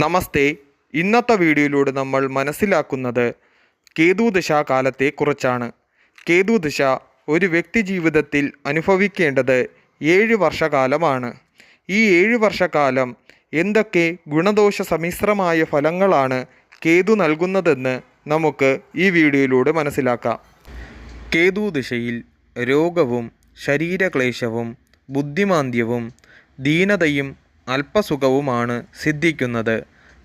നമസ്തേ. ഇന്നത്തെ വീഡിയോയിലൂടെ നമ്മൾ മനസ്സിലാക്കുന്നത് കേതുദശാകാലത്തെക്കുറിച്ചാണ്. കേതുദശ ഒരു വ്യക്തി ജീവിതത്തിൽ അനുഭവിക്കേണ്ടത് 7 വർഷക്കാലമാണ്. ഈ 7 വർഷക്കാലം എന്തൊക്കെ ഗുണദോഷ സമ്മിശ്രമായ ഫലങ്ങളാണ് കേതു നൽകുന്നതെന്ന് നമുക്ക് ഈ വീഡിയോയിലൂടെ മനസ്സിലാക്കാം. കേതുദശയിൽ രോഗവും ശരീരക്ലേശവും ബുദ്ധിമാന്ദ്യവും ദീനതയും അല്പസുഖവുമാണ് സിദ്ധിക്കുന്നത്.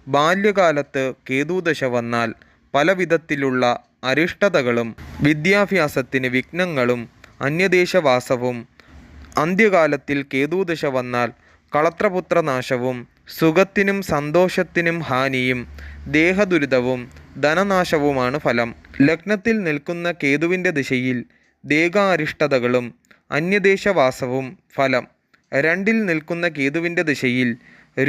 ബാല്യകാലത്ത് കേതുദശ വന്നാൽ പലവിധത്തിലുള്ള അരിഷ്ടതകളും വിദ്യാഭ്യാസത്തിന് വിഘ്നങ്ങളും അന്യദേശവാസവും, അന്ത്യകാലത്തിൽ കേതുദശ വന്നാൽ കളത്രപുത്രനാശവും, സുഖത്തിനും സന്തോഷത്തിനും ഹാനിയും, ദേഹദുരിതവും ധനനാശവുമാണ് ഫലം. ലഗ്നത്തിൽ നിൽക്കുന്ന കേതുവിൻ്റെ ദിശയിൽ ദേഹാരിഷ്ടതകളും അന്യദേശവാസവും ഫലം. 2-ൽ നിൽക്കുന്ന കേതുവിൻ്റെ ദിശയിൽ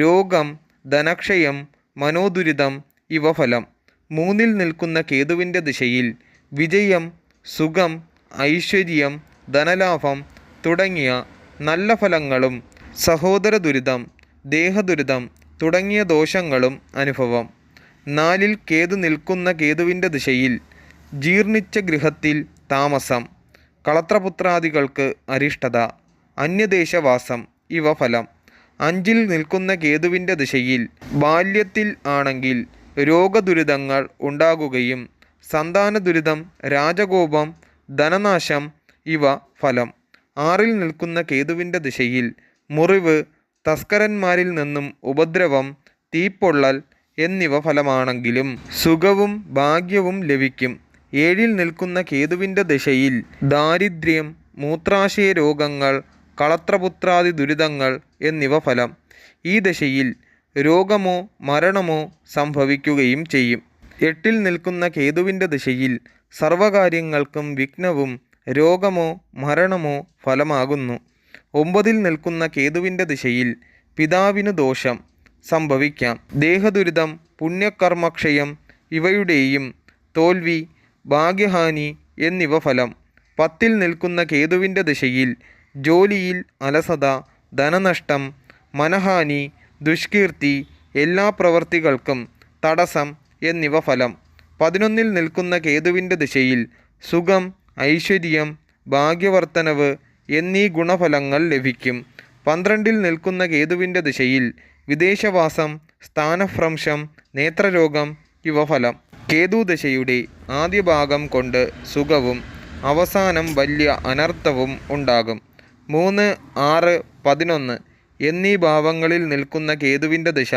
രോഗം, ധനക്ഷയം, മനോദുരിതം ഇവ ഫലം. 3-ൽ നിൽക്കുന്ന കേതുവിൻ്റെ ദിശയിൽ വിജയം, സുഖം, ഐശ്വര്യം, ധനലാഭം തുടങ്ങിയ നല്ല ഫലങ്ങളും സഹോദര ദുരിതം, ദേഹദുരിതം തുടങ്ങിയ ദോഷങ്ങളും അനുഭവം. 4-ൽ കേതു നിൽക്കുന്ന കേതുവിൻ്റെ ദിശയിൽ ജീർണിച്ച ഗൃഹത്തിൽ താമസം, കളത്രപുത്രാദികൾക്ക് അരിഷ്ടത, അന്യദേശവാസം ഇവ ഫലം. 5-ൽ നിൽക്കുന്ന കേതുവിൻ്റെ ദിശയിൽ ബാല്യത്തിൽ ആണെങ്കിൽ രോഗദുരിതങ്ങൾ ഉണ്ടാകുകയും സന്താന ദുരിതം, രാജകോപം, ധനനാശം ഇവ ഫലം. 6-ൽ നിൽക്കുന്ന കേതുവിൻ്റെ ദിശയിൽ മുറിവ്, തസ്കരന്മാരിൽ നിന്നും ഉപദ്രവം, തീപ്പൊള്ളൽ എന്നിവ ഫലമാണെങ്കിലും സുഖവും ഭാഗ്യവും ലഭിക്കും. 7-ൽ നിൽക്കുന്ന കേതുവിൻ്റെ ദിശയിൽ ദാരിദ്ര്യം, മൂത്രാശയ രോഗങ്ങൾ, കളത്രപുത്രാദി ദുരിതങ്ങൾ എന്നിവ ഫലം. ഈ ദശയിൽ രോഗമോ മരണമോ സംഭവിക്കുകയും ചെയ്യും. 8-ൽ നിൽക്കുന്ന കേതുവിൻ്റെ ദിശയിൽ സർവകാര്യങ്ങൾക്കും വിഘ്നവും രോഗമോ മരണമോ ഫലമാകുന്നു. 9-ൽ നിൽക്കുന്ന കേതുവിൻ്റെ ദിശയിൽ പിതാവിന് ദോഷം സംഭവിക്കാം. ദേഹദുരിതം, പുണ്യകർമ്മക്ഷയം ഇവയുടെയും തോൽവി, ഭാഗ്യഹാനി എന്നിവ ഫലം. 10-ൽ നിൽക്കുന്ന കേതുവിൻ്റെ ദിശയിൽ ജോലിയിൽ അലസത, ധനനഷ്ടം, മനഹാനി, ദുഷ്കീർത്തി, എല്ലാ പ്രവൃത്തികൾക്കും തടസ്സം എന്നിവ ഫലം. 11-ൽ നിൽക്കുന്ന കേതുവിൻ്റെ ദിശയിൽ സുഖം, ഐശ്വര്യം, ഭാഗ്യവർദ്ധനവ് എന്നീ ഗുണഫലങ്ങൾ ലഭിക്കും. 12-ൽ നിൽക്കുന്ന കേതുവിൻ്റെ ദിശയിൽ വിദേശവാസം, സ്ഥാനഭ്രംശം, നേത്രരോഗം ഇവ ഫലം. കേതുദശയുടെ ആദ്യ ഭാഗം കൊണ്ട് സുഖവും അവസാനം വലിയ അനർത്ഥവും ഉണ്ടാകും. 3, 6, 11 എന്നീ ഭാവങ്ങളിൽ നിൽക്കുന്ന കേതുവിൻ്റെ ദിശ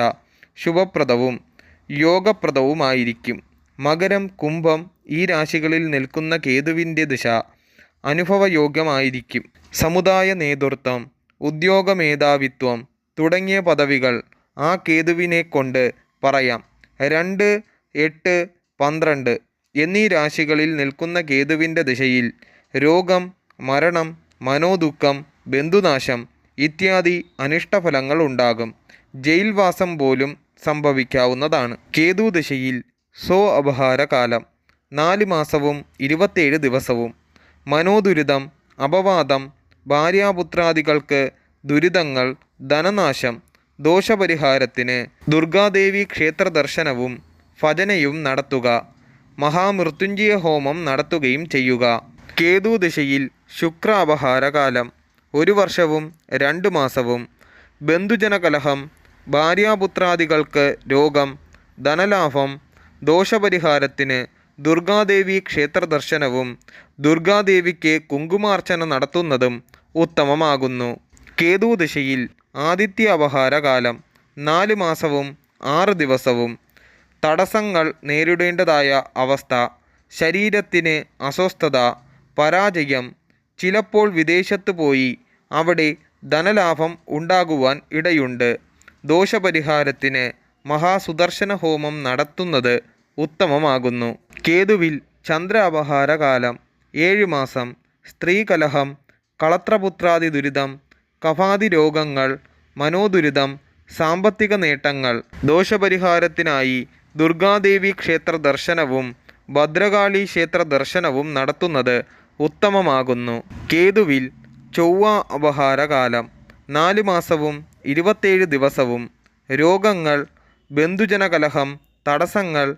ശുഭപ്രദവും യോഗപ്രദവുമായിരിക്കും. മകരം, കുംഭം ഈ രാശികളിൽ നിൽക്കുന്ന കേതുവിൻ്റെ ദിശ അനുഭവയോഗ്യമായിരിക്കും. സമുദായ നേതൃത്വം, ഉദ്യോഗമേധാവിത്വം തുടങ്ങിയ പദവികൾ ആ കേതുവിനെ കൊണ്ട് പറയാം. 2, 8, 12 എന്നീ രാശികളിൽ നിൽക്കുന്ന കേതുവിൻ്റെ ദിശയിൽ രോഗം, മരണം, മനോദുഃഖം, ബന്ധുനാശം ഇത്യാദി അനിഷ്ടഫലങ്ങൾ ഉണ്ടാകും. ജയിൽവാസം പോലും സംഭവിക്കാവുന്നതാണ്. കേതുദശയിൽ അപഹാരകാലം 4 മാസവും 27 ദിവസവും. മനോദുരിതം, അപവാദം, ഭാര്യാപുത്രാദികൾക്ക് ദുരിതങ്ങൾ, ധനനാശം. ദോഷപരിഹാരത്തിന് ദുർഗാദേവി ക്ഷേത്ര ദർശനവും ഭജനയും നടത്തുക. മഹാമൃത്യുഞ്ജയ ഹോമം നടത്തുകയും ചെയ്യുക. കേതുദശയിൽ ശുക്ര അപഹാരകാലം 1 വർഷവും 2 മാസവും. ബന്ധുജനകലഹം, ഭാര്യാപുത്രാദികൾക്ക് രോഗം, ധനലാഭം. ദോഷപരിഹാരത്തിന് ദുർഗാദേവി ക്ഷേത്ര ദർശനവും ദുർഗാദേവിക്ക് കുങ്കുമാർച്ചന നടത്തുന്നതും ഉത്തമമാകുന്നു. കേതുദശയിൽ ആദിത്യ അപഹാരകാലം 4 മാസവും 6 ദിവസവും. തടസ്സങ്ങൾ നേരിടേണ്ടതായ അവസ്ഥ, ശരീരത്തിന് അസ്വസ്ഥത, പരാജയം. ചിലപ്പോൾ വിദേശത്ത് പോയി അവിടെ ധനലാഭം ഉണ്ടാകുവാൻ ഇടയുണ്ട്. ദോഷപരിഹാരത്തിന് മഹാസുദർശന ഹോമം നടത്തുന്നത് ഉത്തമമാകുന്നു. കേതുവിൽ ചന്ദ്ര അപഹാരകാലം 7 മാസം. സ്ത്രീകലഹം, കളത്രപുത്രാദി ദുരിതം, കഫാദി രോഗങ്ങൾ, മനോദുരിതം, സാമ്പത്തിക നേട്ടങ്ങൾ. ദോഷപരിഹാരത്തിനായി ദുർഗാദേവി ക്ഷേത്ര ദർശനവും ഭദ്രകാളി ക്ഷേത്ര ദർശനവും നടത്തുന്നത് ഉത്തമമാകുന്നു. കേതുവിൽ ചൊവ്വ അപഹാരകാലം 4 മാസവും 27 ദിവസവും. രോഗങ്ങൾ, ബന്ധുജനകലഹം, തടസ്സങ്ങൾ,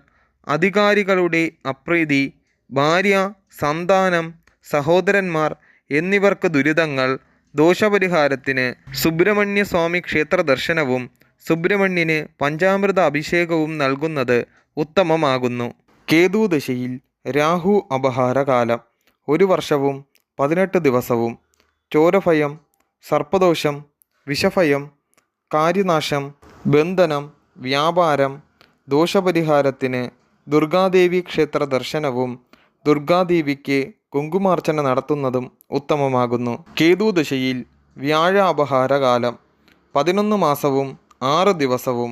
അധികാരികളുടെ അപ്രീതി, ഭാര്യ, സന്താനം, സഹോദരന്മാർ എന്നിവർക്ക് ദുരിതങ്ങൾ. ദോഷപരിഹാരത്തിന് സുബ്രഹ്മണ്യസ്വാമി ക്ഷേത്ര ദർശനവും സുബ്രഹ്മണ്യന് പഞ്ചാമൃത അഭിഷേകവും നൽകുന്നത് ഉത്തമമാകുന്നു. കേതുദശയിൽ രാഹു അപഹാരകാലം 1 വർഷവും 18 ദിവസവും. ചോരഭയം, സർപ്പദോഷം, വിഷഭയം, കാര്യനാശം, ബന്ധനം, വ്യാപാരം. ദോഷപരിഹാരത്തിന് ദുർഗാദേവി ക്ഷേത്ര ദർശനവും ദുർഗാദേവിക്ക് കുങ്കുമാർച്ചന നടത്തുന്നതും ഉത്തമമാകുന്നു. കേതുദശയിൽ വ്യാഴ അപഹാരകാലം 11 മാസവും 6 ദിവസവും.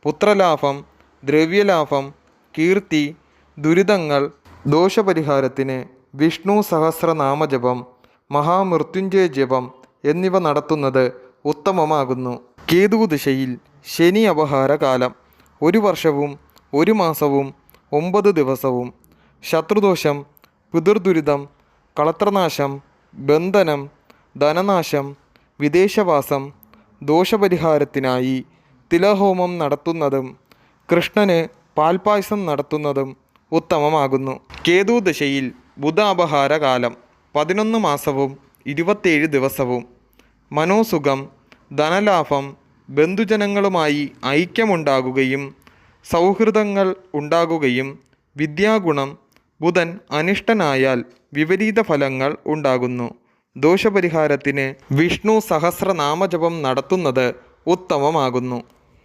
പുത്രലാഭം, ദ്രവ്യലാഭം, കീർത്തി, ദുരിതങ്ങൾ. ദോഷപരിഹാരത്തിന് വിഷ്ണു സഹസ്രനാമജപം, മഹാമൃത്യുഞ്ജയ ജപം എന്നിവ നടത്തുന്നത് ഉത്തമമാകുന്നു. കേതുദശയിൽ ശനി അപഹാരകാലം 1 വർഷവും 1 മാസവും 9 ദിവസവും. ശത്രുദോഷം, പിതൃദുരിതം, കളത്രനാശം, ബന്ധനം, ധനനാശം, വിദേശവാസം. ദോഷപരിഹാരത്തിനായി തിലഹോമം നടത്തുന്നതും കൃഷ്ണന് പാൽപായസം നടത്തുന്നതും ഉത്തമമാകുന്നു. കേതുദശയിൽ ബുധാപഹാരകാലം 11 മാസവും 27 ദിവസവും. മനോസുഖം, ധനലാഭം, ബന്ധുജനങ്ങളുമായി ഐക്യമുണ്ടാകുകയും സൗഹൃദങ്ങൾ ഉണ്ടാകുകയും. വിദ്യാഗുണം, ബുധൻ അനിഷ്ടനായാൽ വിപരീത ഫലങ്ങൾ ഉണ്ടാകുന്നു. ദോഷപരിഹാരത്തിന് വിഷ്ണു സഹസ്രനാമജപം നടത്തുന്നത് ഉത്തമമാകുന്നു.